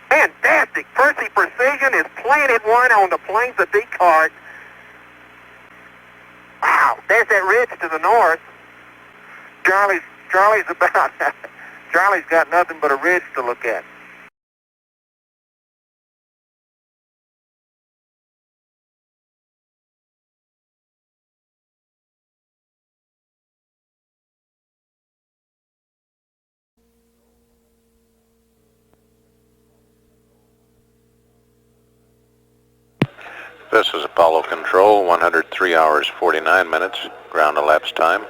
Fantastic. Percy Precision is planted one on the planes of Descartes. Wow, there's that ridge to the north. Charlie's about, Charlie's got nothing but a ridge to look at. This is Apollo Control, 103 hours 49 minutes, ground elapsed time.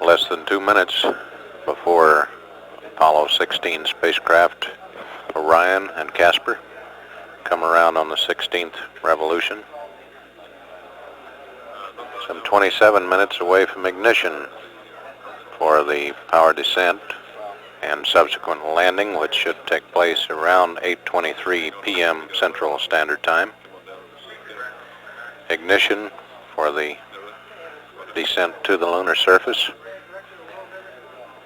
Less than 2 minutes before Apollo 16 spacecraft Orion and Casper come around on the 16th revolution. Some 27 minutes away from ignition for the power descent and subsequent landing, which should take place around 8:23 p.m. Central Standard Time. Ignition for the descent to the lunar surface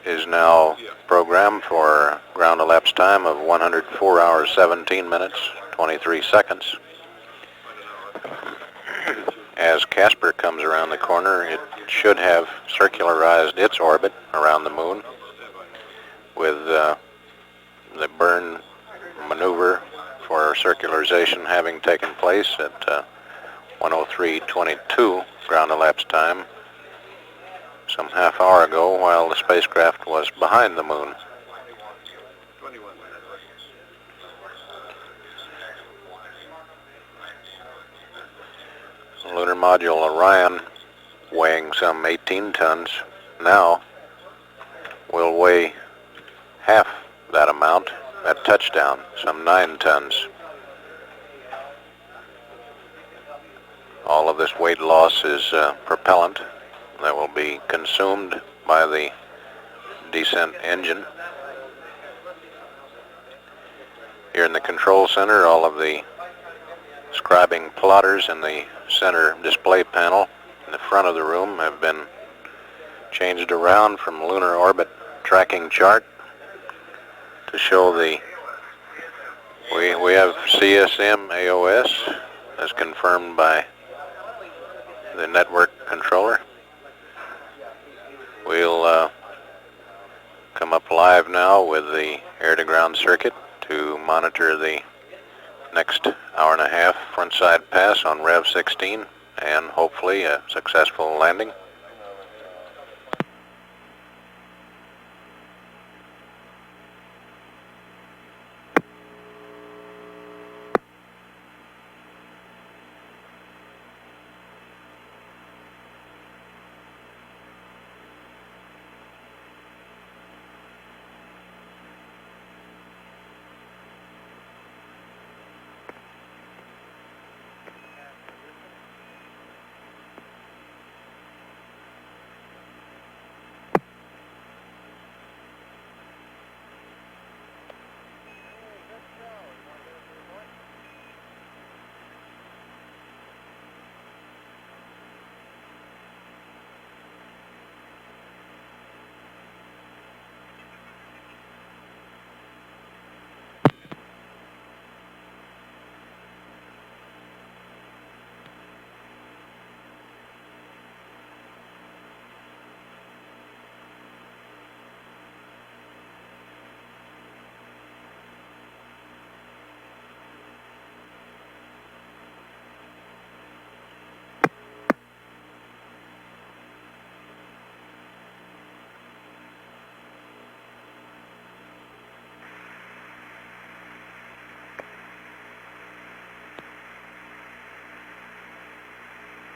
is now programmed for ground elapsed time of 104 hours 17 minutes 23 seconds. As Casper comes around the corner, it should have circularized its orbit around the moon, with the burn maneuver for circularization having taken place at 103:22 ground elapsed time some half hour ago, while the spacecraft was behind the moon. Lunar Module Orion, weighing some 18 tons, now will weigh half that amount at touchdown, some 9 tons. All of this weight loss is propellant that will be consumed by the descent engine. Here in the control center, all of the scribing plotters in the center display panel in the front of the room have been changed around from lunar orbit tracking chart to show we have CSM AOS as confirmed by the network controller. We'll come up live now with the air-to-ground circuit to monitor the next hour and a half frontside pass on Rev 16 and hopefully a successful landing.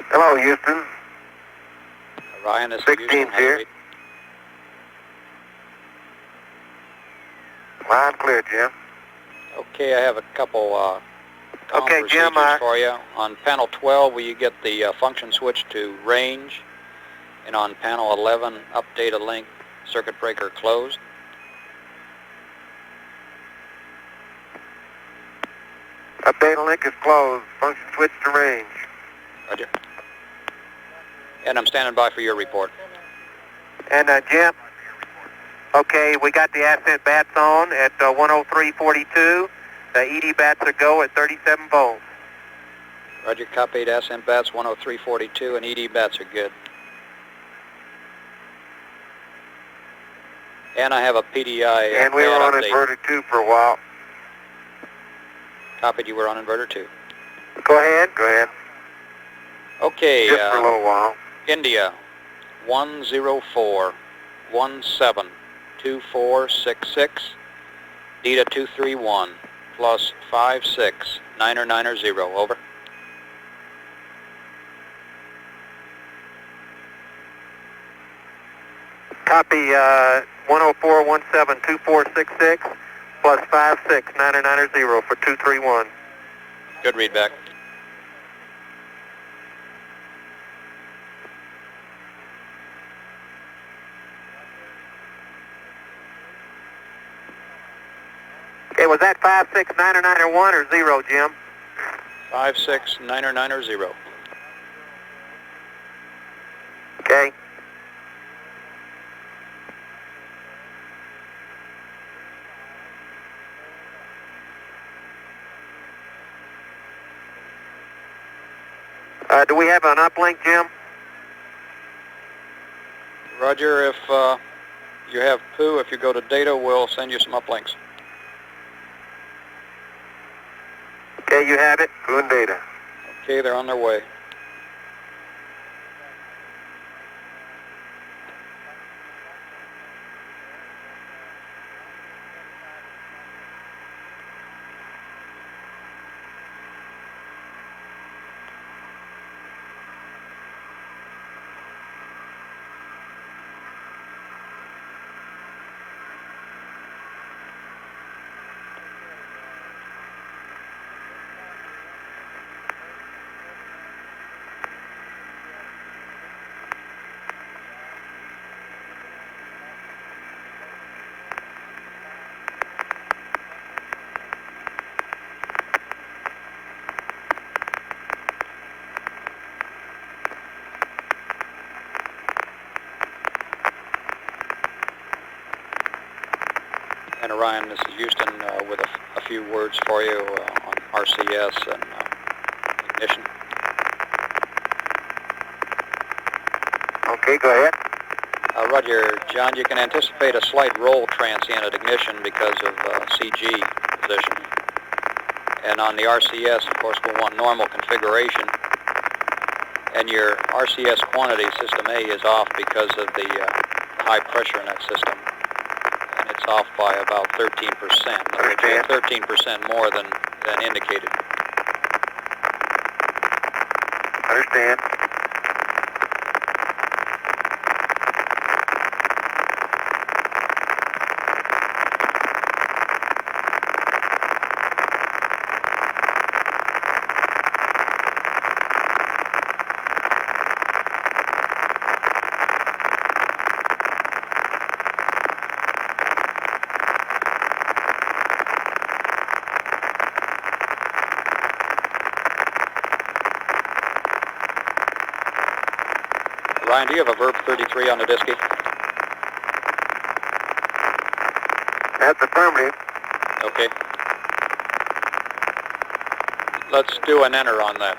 Hello, Houston. Orion is 16 here. Loud and clear, Jim. Okay, I have a couple Okay, Jim, procedures for you. On panel 12, will you get the function switch to range? And on panel 11, update a link, circuit breaker closed. Update link is closed. Function switch to range. Roger. And I'm standing by for your report. And Jim, Okay, we got the ascent bats on at 103.42. The ED bats are go at 37 volts. Roger, copied. Ascent bats 103.42 and ED bats are good. And I have a PDI And we were on update. inverter 2 for a while. Copied, you were on inverter 2. Go ahead. Go ahead. Okay, Just for a little while. India, 104172466, DETA 231 plus 569090, over. Copy 104172466 plus 569090 for 231. Good readback. Okay, was that 569091 or 0, Jim? 569090. Okay. Do we have an uplink, Jim? Roger, if you have poo, if you go to data, we'll send you some uplinks. Okay, you have it. Poo and data. Okay, they're on their way. And Orion, this is Houston with a few words for you on RCS and ignition. Okay, go ahead. Roger, John, you can anticipate a slight roll transient at ignition because of CG position. And on the RCS, of course, we'll want normal configuration. And your RCS quantity, system A, is off because of the high pressure in that system. And it's off by about 13%. Understand. 13% more than indicated. Understand. Ryan, do you have a Verb 33 on the diski? That's affirmative. Okay. Let's do an enter on that.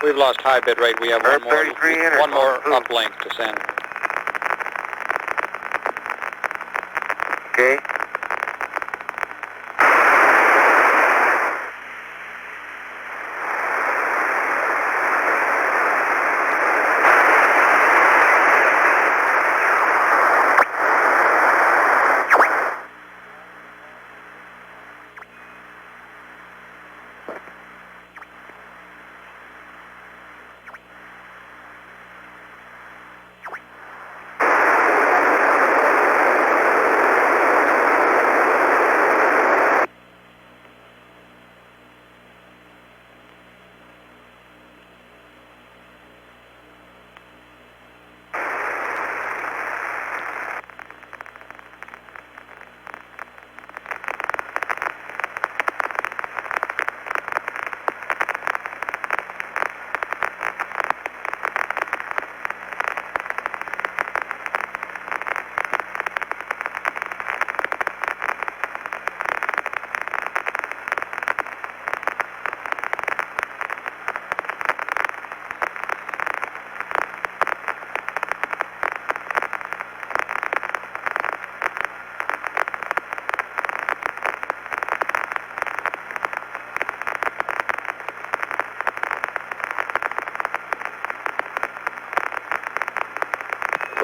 We've lost high bit rate. We have Verb 33 enter. one more Ooh. uplink to send. Okay.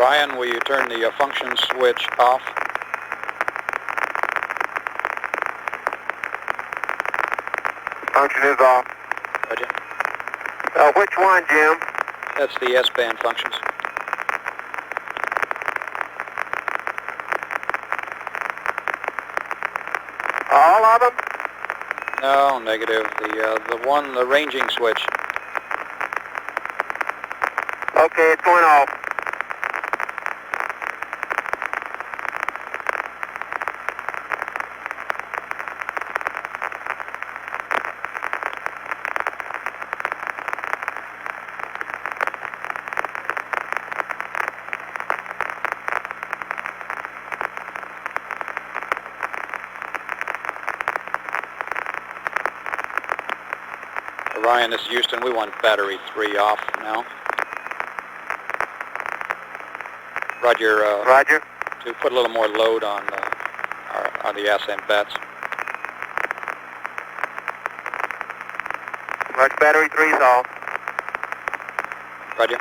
Ryan, will you turn the function switch off? Function is off. Roger. Which one, Jim? That's the S-band functions. All of them? No, negative. The ranging switch. Okay, it's going off. Ryan, this is Houston. We want battery 3 off now. Roger. Roger. To put a little more load on the ascent bets. Roger, battery 3's off. Roger.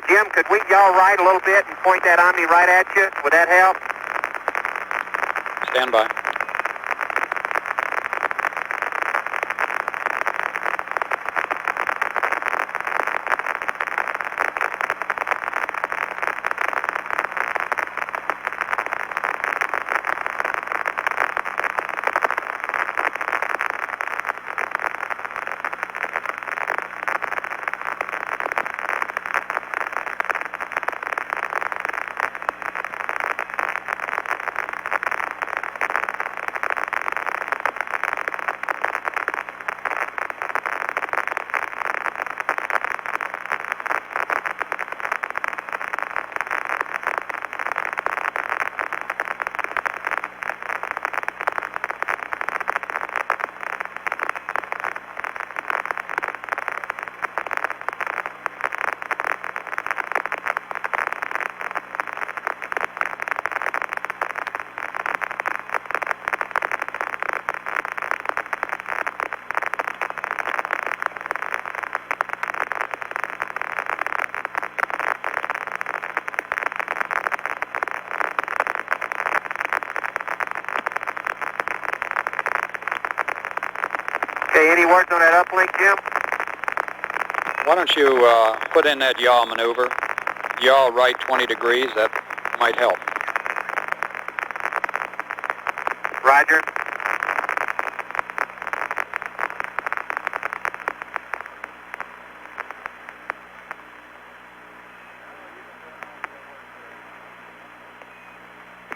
Jim, could we yaw right a little bit and point that Omni right at you? Would that help? Stand by. Okay, any words on that uplink, Jim? Why don't you put in that yaw maneuver? Yaw right 20 degrees, that might help. Roger.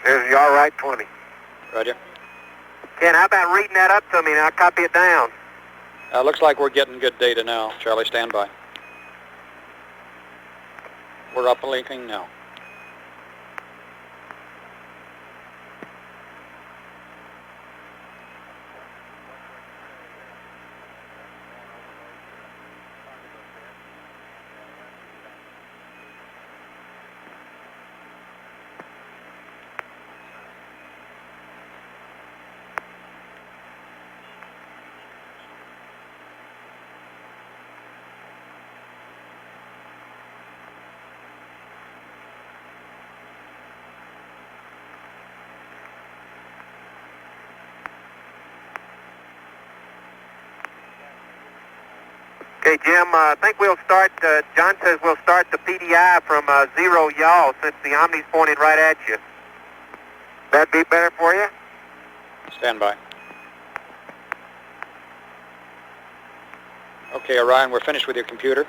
There's yaw right 20. Roger. Ken, how about reading that up to me and I'll copy it down? Looks like we're getting good data now. Charlie, stand by. We're uplinking now. Hey, Jim, I think we'll start, John says we'll start the PDI from 0 yaw since the Omni's pointed right at you. That'd be better for you? Stand by. Okay, Orion, we're finished with your computer.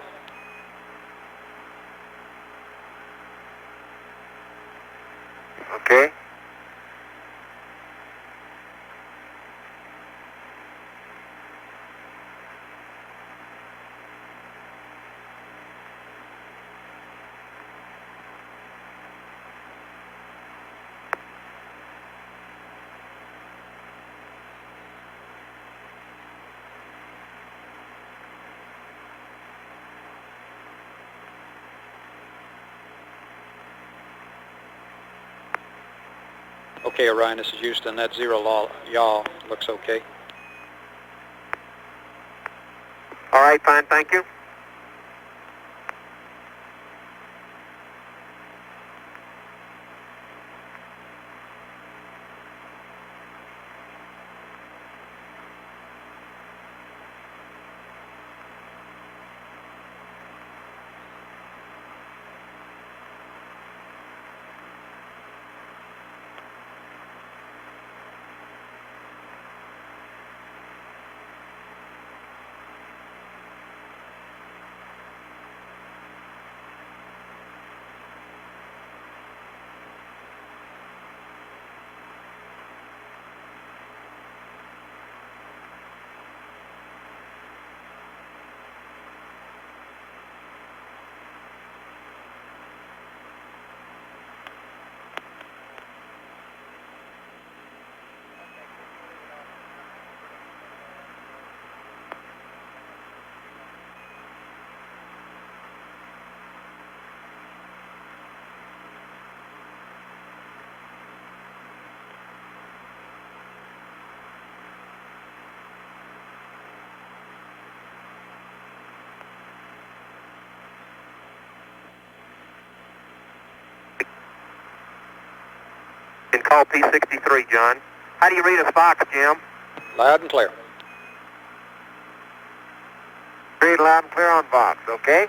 Okay. Okay, Orion, this is Houston. That 0 yaw looks okay. All right, fine, thank you. And call P63, John. How do you read a Fox, Jim? Loud and clear. Read loud and clear on Fox, okay?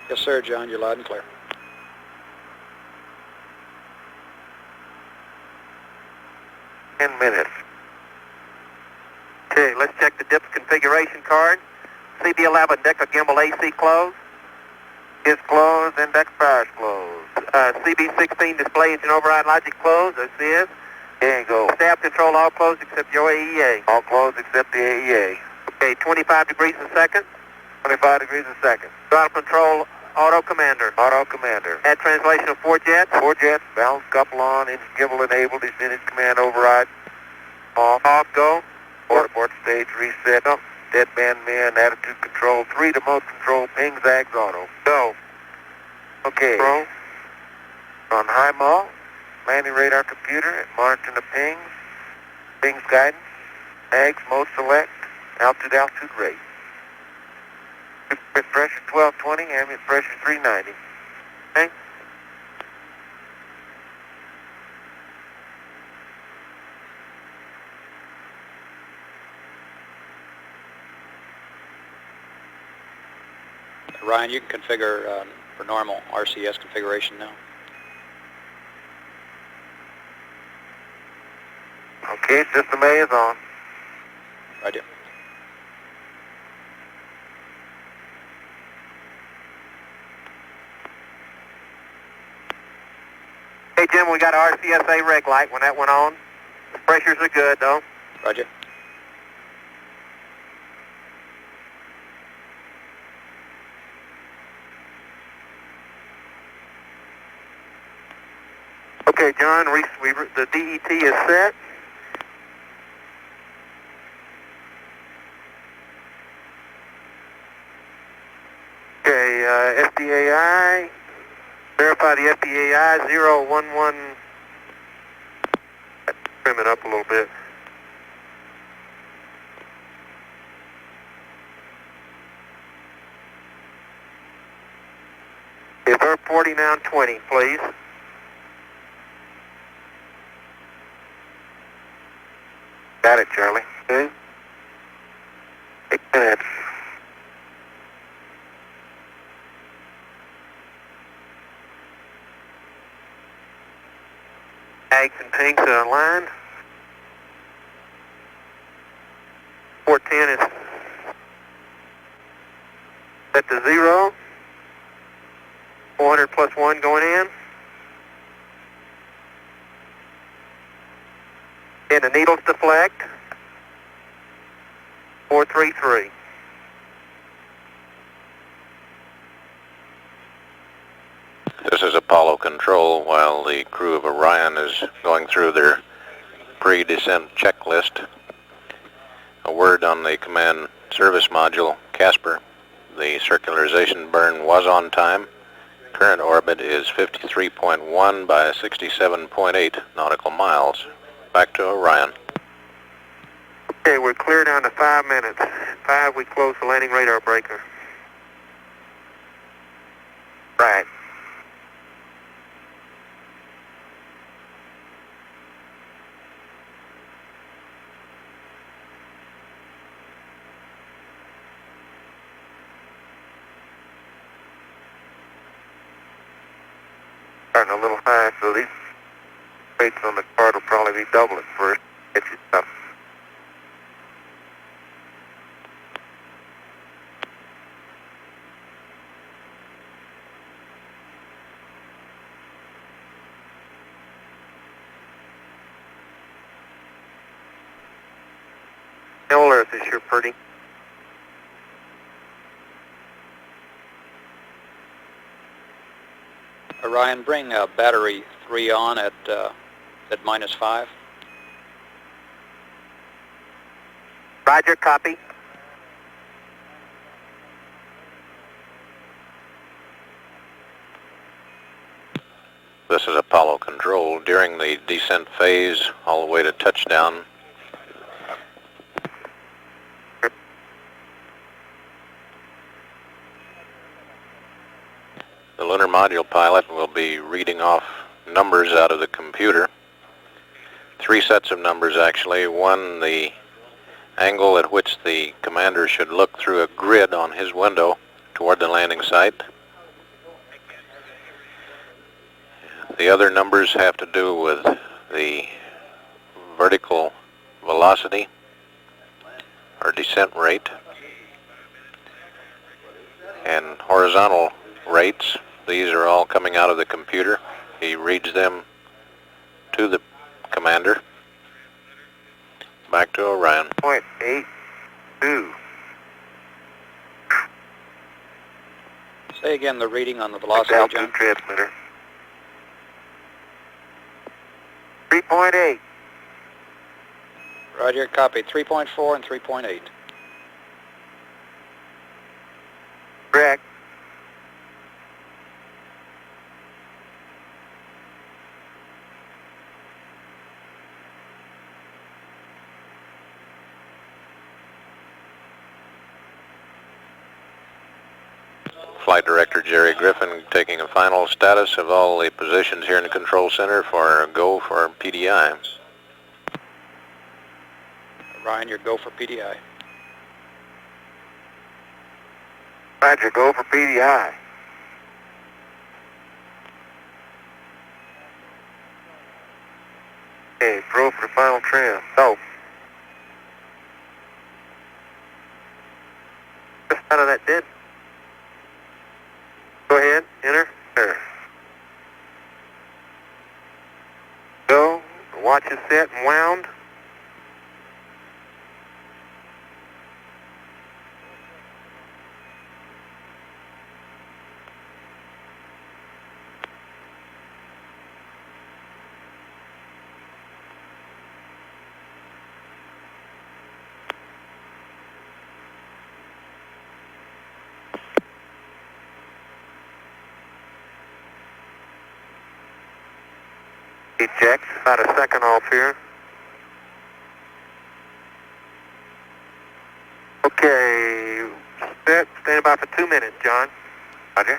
Yes, sir, John, you're loud and clear. Minutes. Okay, let's check the DIPS configuration card. CB11, deck gimbal AC closed. Is closed, index power is closed. CB16 display engine override logic closed, this is. There you go. Staff control all closed except your AEA. All closed except the AEA. Okay, 25 degrees a second. 25 degrees a second. Throttle control, auto commander. Auto commander. Add translation of 4 jets. 4 jets, balance couple on, engine gimbal enabled, descending command override. Off. Off, go. Port stage reset. Up. Deadband man, attitude control. 3 to mode control, ping, zags, auto. Go. Okay. Pro. On IMHO. Landing radar computer, monitoring the pings. Pings guidance. Ags, mode select. Altitude rate. Pressure 1220, ambient pressure 390. Okay. Ryan, you can configure for normal RCS configuration now. Okay, system A is on. Roger. Hey, Jim, we got an RCSA reg light when that went on. The pressures are good, though. Roger. Okay, John, the DET is set. Okay, FDAI. Verify the FDAI 011. Trim it up a little bit. Okay, verb 40 now 20, please. Got it, Charlie. Okay. 8 minutes. Ags and pinks are aligned. 410 is set to 0. 400 plus 1 going in. And the needles deflect. 433. This is Apollo Control while the crew of Orion is going through their pre-descent checklist. A word on the command service module, Casper. The circularization burn was on time. Current orbit is 53.1 by 67.8 nautical miles. Back to Orion. Okay, we're clear down to 5 minutes. 5, we close the landing radar breaker. Right. Starting a little high, so these rates on the card will probably be double at first. Get you up. Hill Earth is sure pretty. Orion, bring battery 3 on at -5. Roger, copy. This is Apollo Control. During the descent phase, all the way to touchdown, the lunar module pilot will be reading off numbers out of the computer. 3 sets of numbers actually. One, the angle at which the commander should look through a grid on his window toward the landing site. The other numbers have to do with the vertical velocity or descent rate and horizontal rates. These are all coming out of the computer. He reads them to the commander. Back to Orion. 0.82. Say again the reading on the velocity, Altitude John. transmitter. 3.8. Roger, copy. 3.4 and 3.8. Correct. Flight Director Jerry Griffin taking a final status of all the positions here in the control center for a go for PDI. Orion, your go for PDI. Roger, go for PDI. Okay, pro for final trim. So. Just out of that did. Go ahead, enter. There. Go. The watch is set and wound. Eject, about a second off here. Okay, set, stand by for 2 minutes, John. Roger.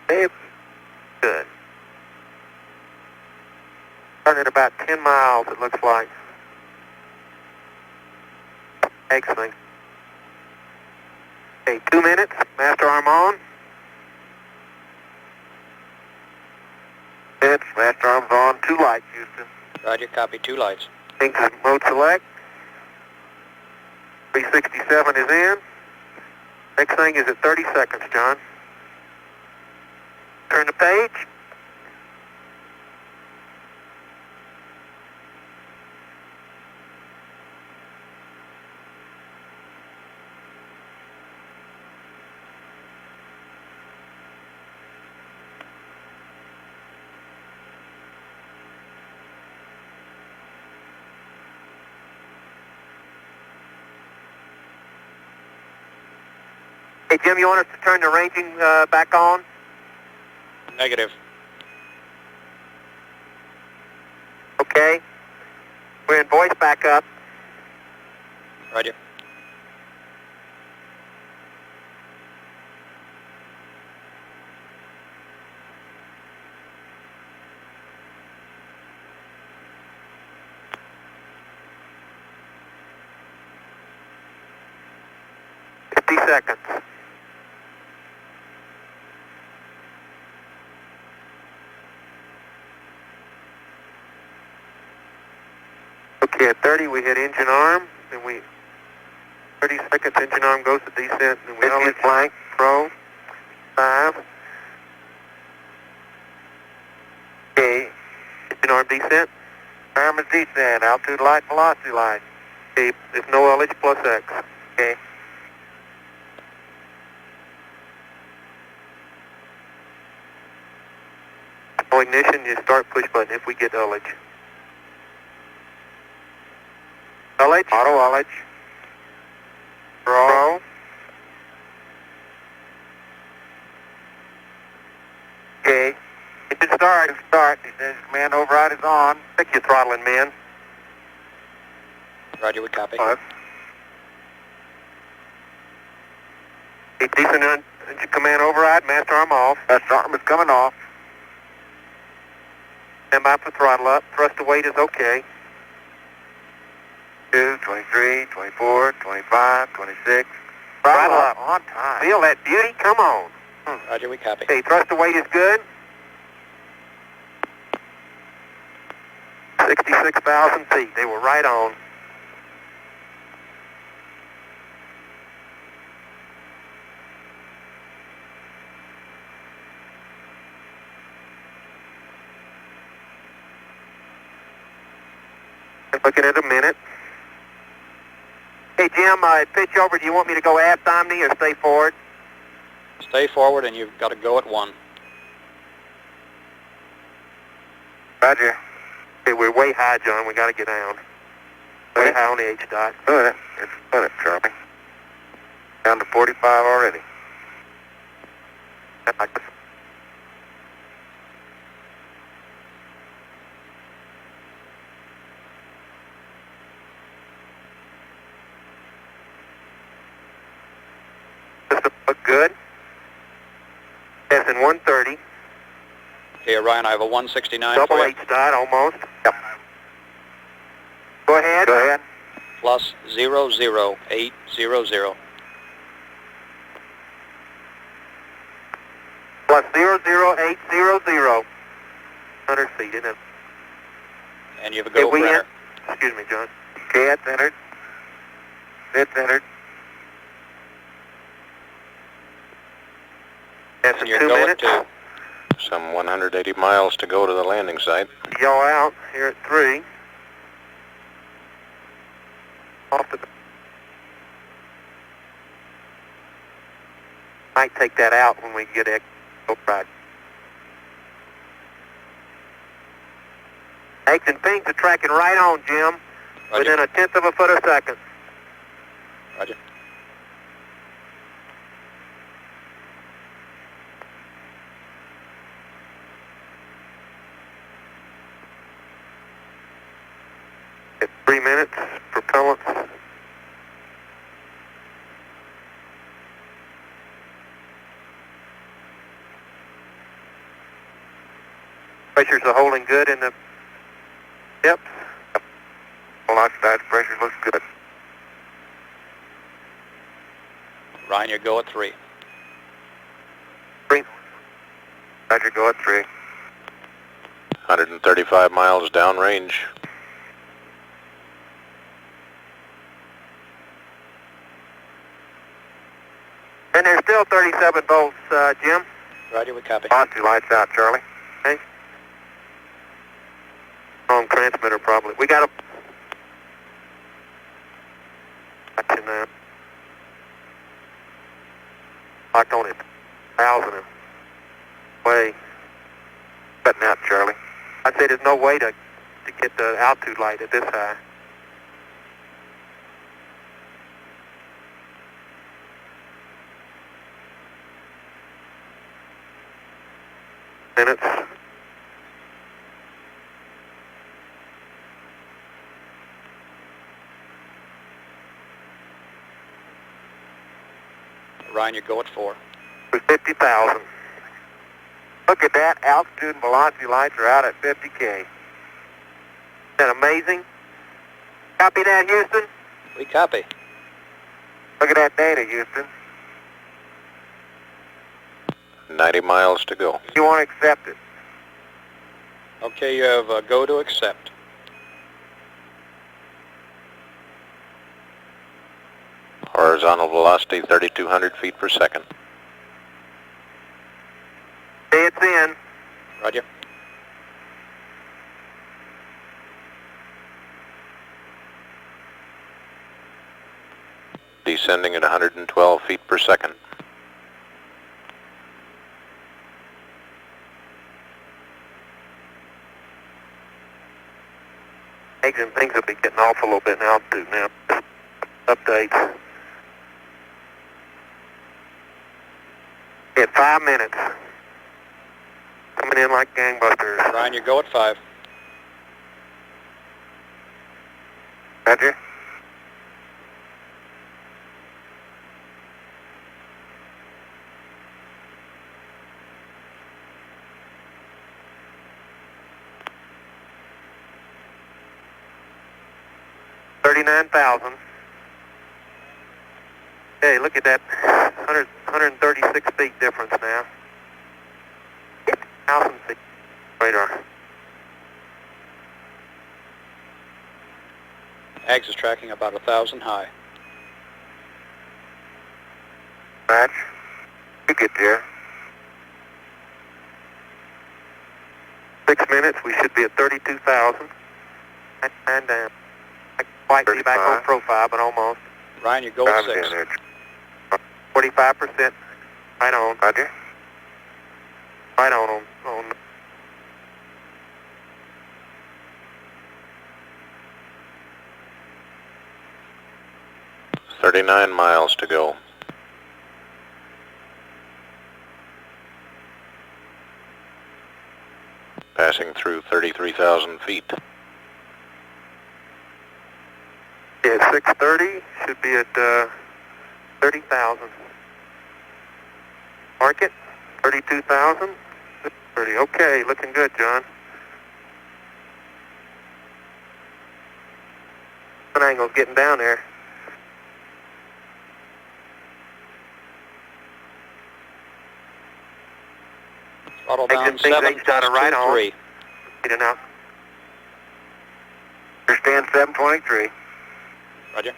Dave, good. Starting at about 10 miles, it looks like. Excellent. Okay, 2 minutes. Master arm on. Minutes. Master arm's on. 2 lights, Houston. Roger, copy, 2 lights. Thanks. Mode select. 367 is in. Next thing is at 30 seconds, John. Turn the page. Hey, Jim, you want us to turn the ranging back on? Negative. Okay. We're in voice backup. Roger. Seconds. Okay, at 30 we hit engine arm, and 30 seconds engine arm goes to descent, and we hit blank, pro, 5. Okay, engine arm descent. Arm is descent, altitude light, velocity light. Okay, there's no LH plus X. Okay. No ignition, you start push button if we get LH. LH? Auto LH. Pro. Okay. Engine start. Start. He says command override is on. Pick your throttling, men. Roger, we copy. Okay, decent engine command override, master arm off. Master arm is coming off. Stand by for throttle up. Thrust to weight is okay. 2, 23, 24, 25, 26. Throttle up. On time. Feel that beauty? Come on. Roger, we copy. Okay, thrust to weight is good. 66,000 feet. They were right on. Looking at a minute. Hey, Jim, pitch over. Do you want me to go aft Omni or stay forward? Stay forward, and you've got to go at 1. Roger. Okay, we're way high, John. We got to get down. Way high on the H dot. It's it, Charlie. Down to 45 already. Like this. Look good. Passing 130. Okay, Orion, I have a 169 Double for you. H dot almost. Yep. Go ahead. Go ahead. Plus 00800. Plus 00800. 100 feet, isn't it? And you have a go for enter. Excuse me, John. Okay, that's entered. It's entered. That's in You're 2 go minutes. at 2. Some 180 miles to go to the landing site. Yaw out here at 3. Off the... Might take that out when we get it. Right. Eggs and pings are tracking right on, Jim. Roger. Within 1/10 of a foot a second. Roger. At 3 minutes, propellants. Pressures are holding good in the... Yep. Oxide pressure looks good. Ryan, you go at 3. 3. Roger, go at 3. 135 miles downrange. And there's still 37 volts, Jim. Roger, we copy. Velocity lights out, Charlie. Okay. Wrong transmitter, probably. We got a... Watching that. Locked on it. 1,000 and... Way. Cutting out, Charlie. I'd say there's no way to get the altitude light at this high. Minutes. Ryan, you go at 4. With 50,000. Look at that. Altitude and velocity lights are out at 50K. Isn't that amazing? Copy that, Houston? We copy. Look at that data, Houston. 90 miles to go. You want to accept it? Okay, you have go to accept. Horizontal velocity 3,200 feet per second. Say it's in. Roger. Descending at 112 feet per second. Eggs and things will be getting off a little bit in altitude now. Updates. In 5 minutes. Coming in like gangbusters. Ryan, you go at 5. Roger. $39,000. Hey, look at that 136 feet difference now. 1,000 feet radar. Ags is tracking about 1,000 high. Match. You get there. 6 minutes, we should be at 32,000. And down. I can't quite be back on profile, but almost. Ryan, you go at 6. 45%. Right on. Roger. Right on. 39 miles to go. Passing through 33,000 feet. Yeah, 6:30. Should be at 30,000. Mark it. 32,000. 30. Okay, looking good, John. Sun angle's getting down there. Throttle down Exit things 7 H dot a right on. 3. Get it out. Understand 723. Roger.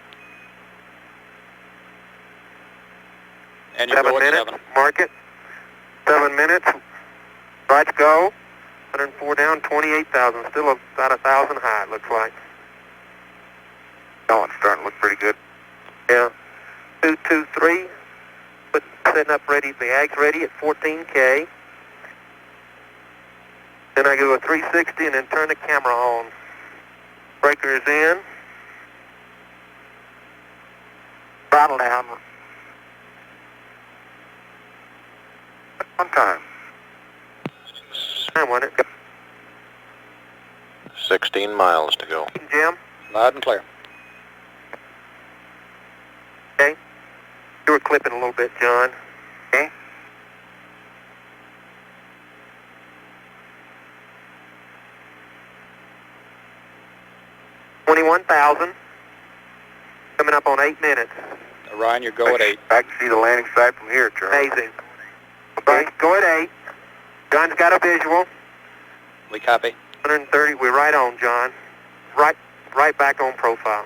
And you 7 go at minutes. 7. Mark it. 7 minutes. Right go. 104 down, 28,000. Still about 1,000 high, it looks like. Oh, it's starting to look pretty good. Yeah. 223. Setting up ready. The ag's ready at 14K. Then I go a 360 and then turn the camera on. Breaker is in. Throttle down. One time. I want it. 16 miles to go. Jim? Loud and clear. Okay. You were clipping a little bit, John. Okay. 12,000. Coming up on 8 minutes. Orion, you go at 8. I can see the landing site from here, Charlie. Amazing. Okay, go at 8. John's got a visual. We copy. 130, we're right on, John. Right back on profile.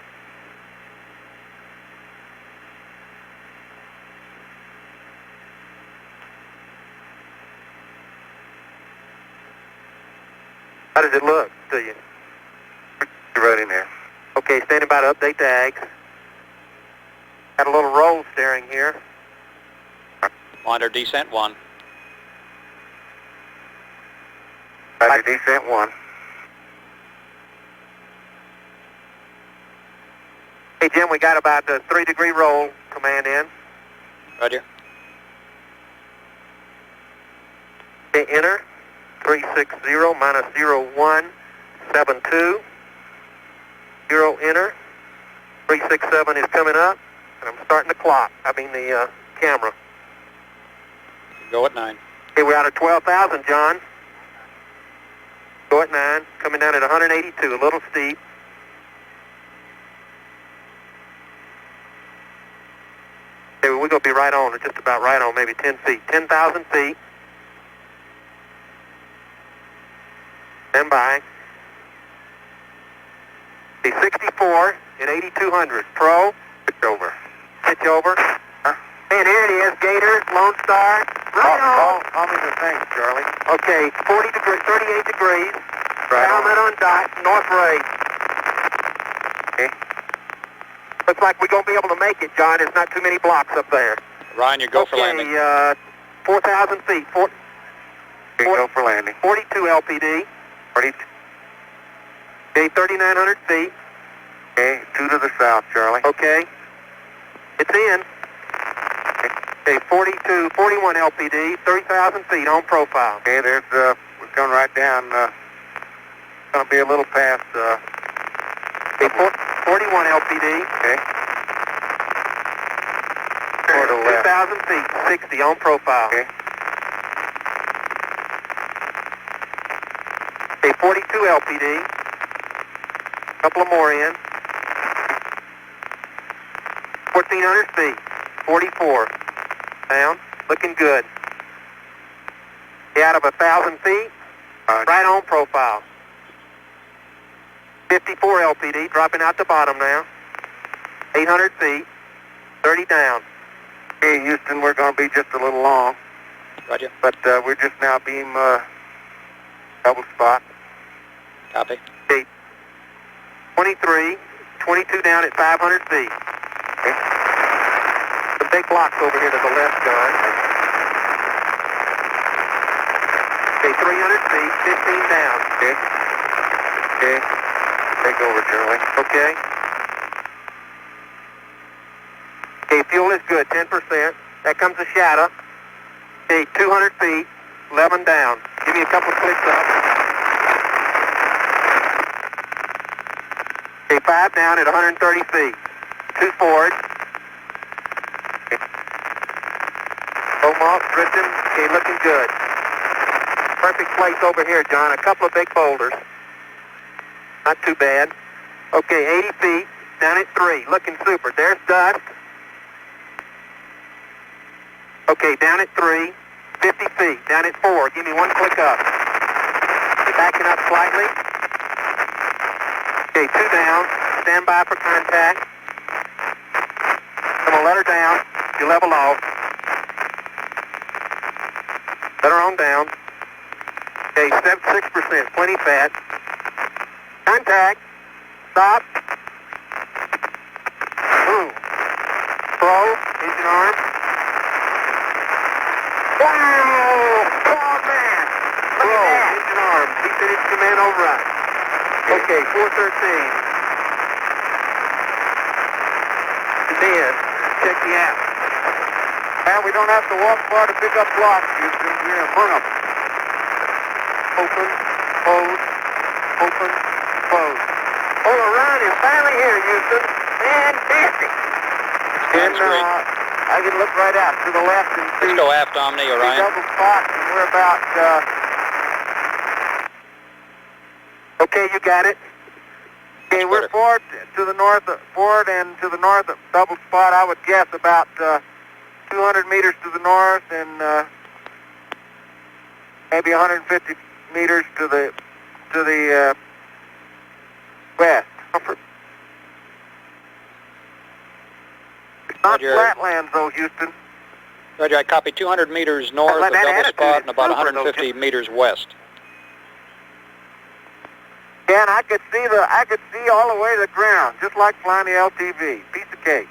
How does it look to you? You're right in there. Okay, standing by to update the ags. Got a little roll steering here. Monitor descent 1. Roger, descent 1. Hey, Jim, we got about a 3-degree roll. Command in. Roger. Okay, enter. 360 minus 0172. 0 enter. 367 is coming up, and I'm starting the clock. I mean the camera. Go at 9. Okay, we're out of 12,000, John. Go at 9. Coming down at 182, a little steep. Okay, we're going to be right on, or just about right on, maybe 10 feet. 10,000 feet. Stand by. Okay, 64 and 8,200. Pro. Pitch over. Pitch over. Huh? And here it is, Gator, Lone Star. Right on. Call me the thing, Charlie. Okay, 38 degrees. Right Helmet on dot, north ray. Okay. Looks like we're going to be able to make it, John. There's not too many blocks up there. Orion, you go for landing. 4,000 feet. Okay, go for landing. 42 LPD. 42. Okay, 3,900 feet. Okay, 2 to the south, Charlie. Okay. It's in. Okay, 41 LPD, 30,000 feet on profile. Okay, there's, we're coming right down, gonna be a little past, Okay, 41 LPD. okay. Toward the left. 2,000 feet, 60 on profile. Okay. Okay, 42 LPD. Couple of more in. 1,400 feet, 44. Down, looking good. Okay, out of 1,000 feet, right on profile. 54 LPD, dropping out the bottom now. 800 feet, 30 down. Okay, Houston, we're gonna be just a little long, Roger. but we're just now beam double spot. Copy. Okay, 23, 22 down at 500 feet. Okay. The big blocks over here to the left, John. Okay, 300 feet, 15 down. Okay. Okay. Take over, Charlie. Okay. Okay, fuel is good, 10%. That comes a shadow. Okay, 200 feet, 11 down. Give me a couple of clicks up. Okay, 5 down at 130 feet. 2 forward. Home off, drifting. Okay, looking good. Perfect place over here, John. A couple of big boulders. Not too bad. Okay, 80 feet, down at 3. Looking super. There's dust. Okay, down at 3. 50 feet, down at 4. Give me one click up. You're backing up slightly. Okay, 2 down. Stand by for contact. I'm going to let her down. You level off. Let her on down. Okay, 6%, plenty fat. Contact. Stop. Boom. Pro, engine arm. Wow! Oh, man! Pro, engine arm. He finished command override. Okay, 413. And then, check the app. And we don't have to walk far to pick up blocks, Houston. We're in front of them. Open, close, open, close. Oh, Orion is finally here, Houston. Fantastic. That's And great. I can look right out to the left and see. Let's go aft Omni, See Orion. double spots, and we're about, Okay, you got it. Okay, Much we're better. forward to the north, forward and to the north, double spot. I would guess about 200 meters to the north and maybe 150 meters to the west. It's not Roger. flatlands though, Houston. Roger, I copy 200 meters north Well, of that double attitude spot is and about super, though, 150 meters west. Yeah, and I could see all the way to the ground, just like flying the LTV. Piece of cake.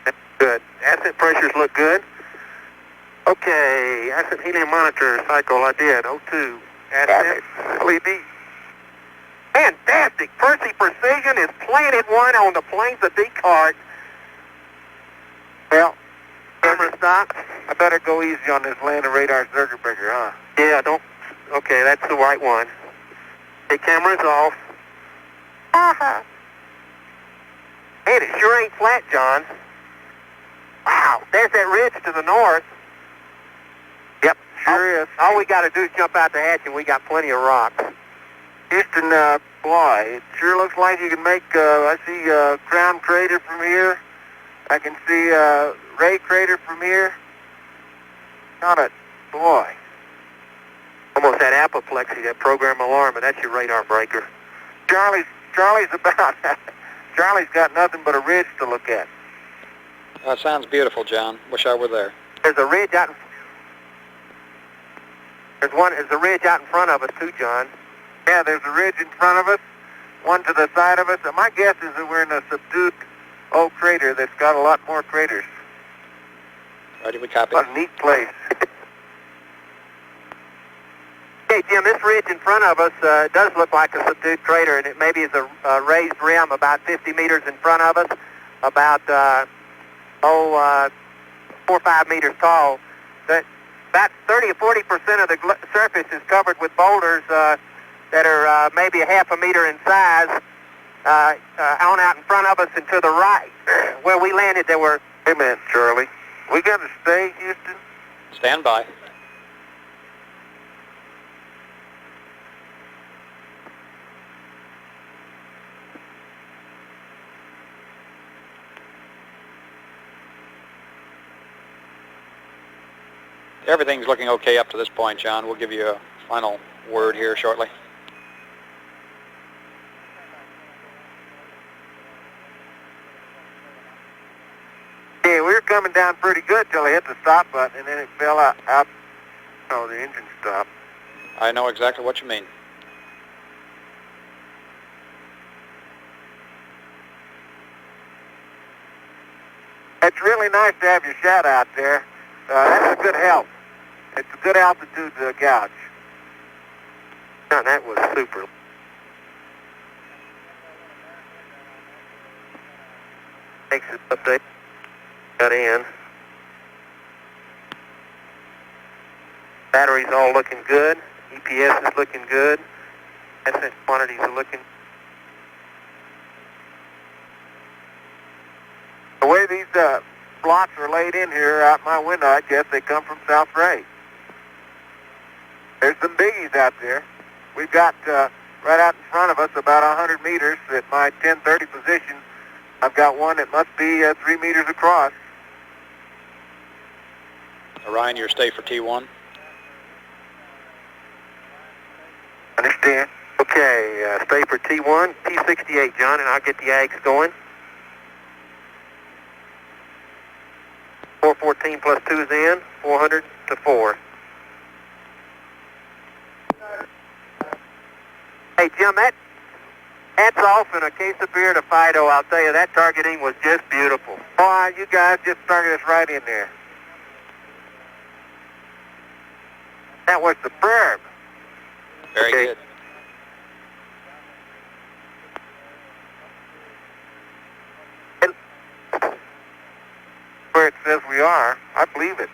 That's good. Ascent pressures look good. Okay, ascent helium monitor cycle I did. O2. Ascent LED. Fantastic. Percy Precision is planted one on the planes of Descartes. Well, camera stop. I better go easy on this landing radar circuit breaker, huh? Yeah, don't. Okay, that's the right one. The camera's off. Man, it sure ain't flat, John. Wow, there's that ridge to the north. Yep, sure is. All we got to do is jump out the hatch and we got plenty of rocks. Houston, boy, it sure looks like you can make, I see Crown Crater from here. I can see Ray Crater from here. Not a, boy. Almost that apoplexy, that program alarm, and that's your radar breaker. Charlie's about, Charlie's got nothing but a ridge to look at. That sounds beautiful, John. Wish I were there. There's a ridge out there's a ridge out in front of us too, John. Yeah, there's a ridge in front of us, one to the side of us, and my guess is that we're in a subdued old crater that's got a lot more craters. Roger, we copy. What a neat place. Okay, Jim, this ridge in front of us does look like a subdued crater, and it maybe is a raised rim about 50 meters in front of us, about 4 or 5 meters tall. About 30 or 40% of the surface is covered with boulders that are maybe a half a meter in size. On out in front of us and to the right, where we landed, there were... Hey, man, Charlie, we got to stay, Houston? Stand by. Everything's looking okay up to this point, John. We'll give you a final word here shortly. Yeah, we were coming down pretty good till I hit the stop button, and then it fell out. Oh, the engine stopped. I know exactly what you mean. It's really nice to have your shot out there. That's a good help. It's a good altitude to gouge. Oh, that was super. Makes it update. Got in. Batteries all looking good. EPS is looking good. Ascent quantities are looking. The way these blocks are laid in here out my window, I guess they come from South Ray. There's some biggies out there. We've got right out in front of us, about 100 meters at my 1030 position. I've got one that must be 3 meters across. Orion, your stay for T1. Understand. Okay, stay for T1, T68, John, and I'll get the AGs going. 414 plus 2 is in, 400 to 4. Hey, Jim, hats off and a case of beer to Fido. I'll tell you, that targeting was just beautiful. Boy, you guys just targeted us right in there. That was superb. Very Okay. good. Where it says we are, I believe it.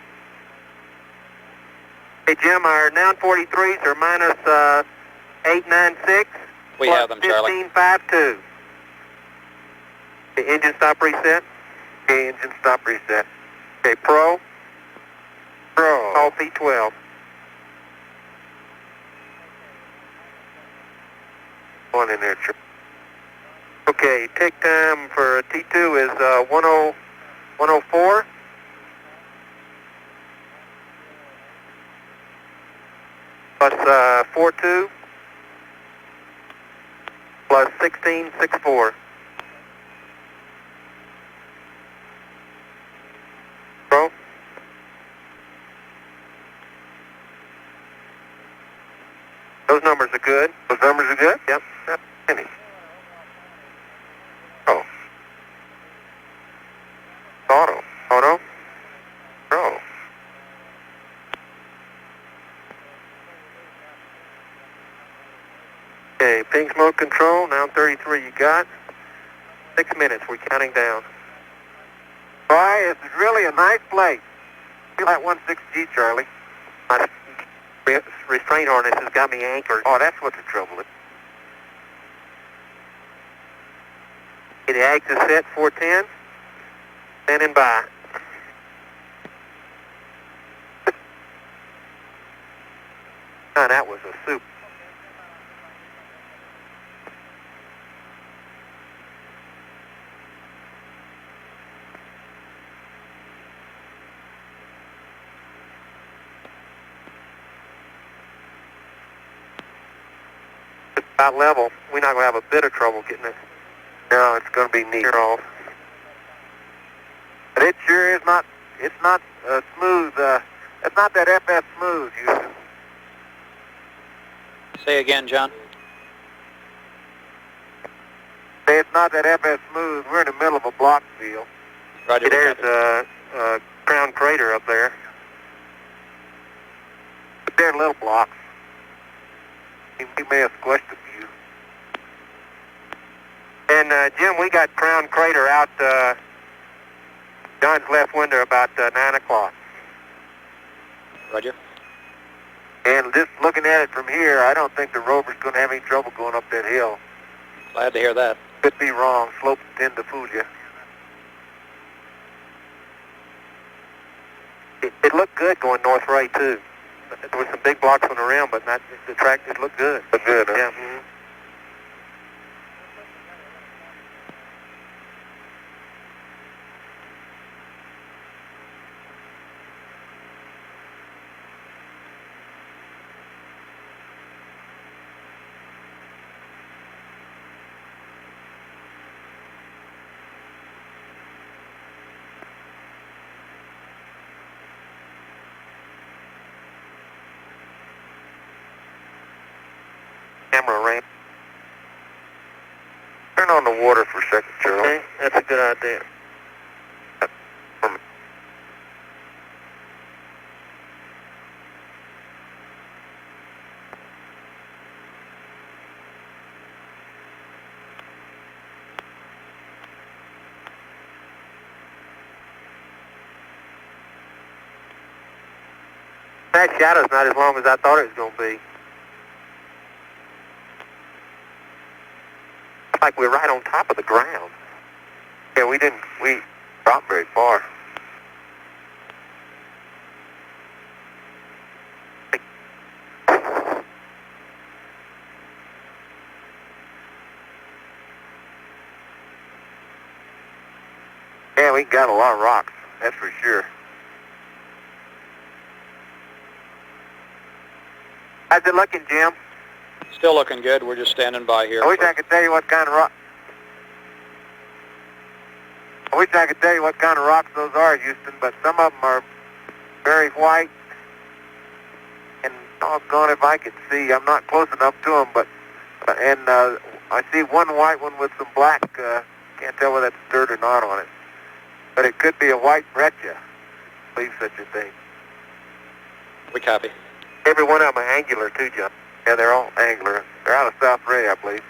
Hey, Jim, our 943s are minus 896. We have them, Charlie. 1552. The engine stop reset. Okay, engine stop reset. Okay, Pro. All P12. One in there, Charlie. Okay, take time for T2 is 104. Plus 42 plus 1664. Bro? Those numbers are good. Those numbers are good? Yep. Any? Auto. Auto. Bro. Okay, ping smoke control, now 33 you got. 6 minutes, we're counting down. Boy, it's really a nice place. Feel that 16G, Charlie. My restraint harness has got me anchored. Oh, that's what the trouble is. The ags is set, 410. Standing by. Oh, that was a soup. It's about level. We're not going to have a bit of trouble getting it. No, it's going to be neat. Off. But it sure is not, it's not smooth, it's not that FS smooth, Houston. Say again, John. Say it's not that FS smooth. We're in the middle of a block field. Roger. There's a crown crater up there. But they're little blocks. We may have squished a few. And Jim, we got crown crater out John's left window about 9 o'clock. Roger. And just looking at it from here, I don't think the rover's going to have any trouble going up that hill. Glad to hear that. Could be wrong. Slopes tend to fool you. It looked good going north right too. There was some big blocks on the rim, but not the track. It looked good. Looked good, huh? Yeah. Mm-hmm. Camera range. Turn on the water for a second, Charlie. Okay, that's a good idea. That shadow's not as long as I thought it was going to be. Like we're right on top of the ground. Yeah, we dropped very far. Yeah, we got a lot of rocks, that's for sure. How's it looking, Jim? Still looking good. We're just standing by here. I wish I could tell you what kind of rock. I wish I could tell you what kind of rocks those are, Houston, but some of them are very white. And doggone if I could see. I'm not close enough to them, but I see one white one with some black. Can't tell whether that's dirt or not on it. But it could be a white breccia. I believe such a thing. We copy. Every one of them are angular too, John. Yeah, they're all angular. They're out of South Ray, I believe.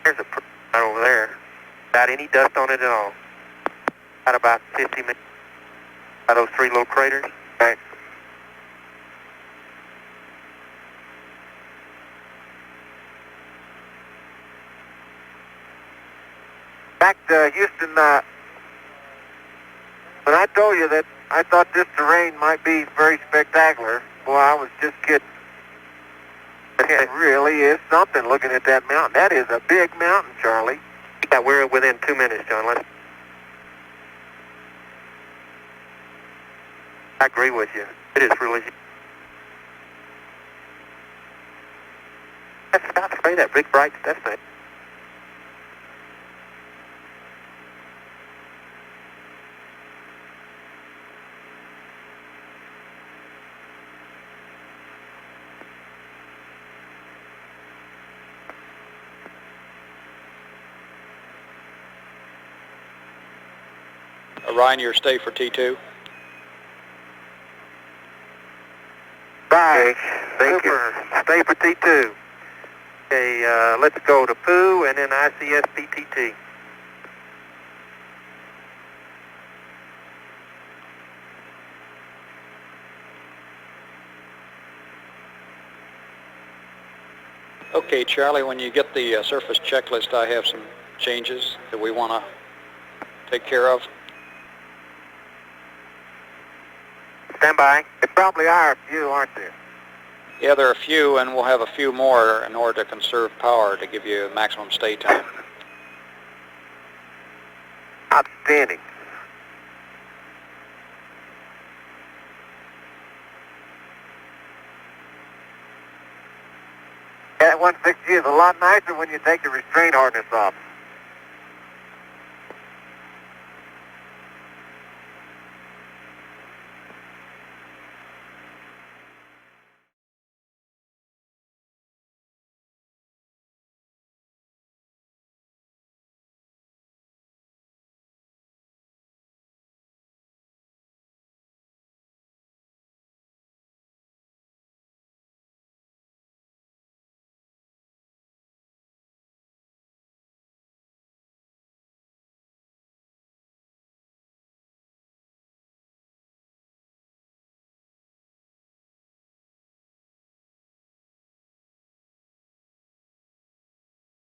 There's a right over there. Got any dust on it at all? Got about 50 minutes. By those 3 little craters. Okay. Back to Houston, when I told you that I thought this terrain might be very spectacular, boy, I was just kidding. It really is something looking at that mountain. That is a big mountain, Charlie. Yeah, we're within 2 minutes, John. I agree with you. It is really. That's about to say that big bright stuff. Orion, your stay for T2. Bye. Thank you. Stay for T2. Okay, let's go to POO and then ICS PTT. Okay, Charlie, when you get the surface checklist, I have some changes that we want to take care of. Stand by. There probably are a few, aren't there? Yeah, there are a few, and we'll have a few more in order to conserve power to give you maximum stay time. Outstanding. That 160 is a lot nicer when you take the restraint harness off.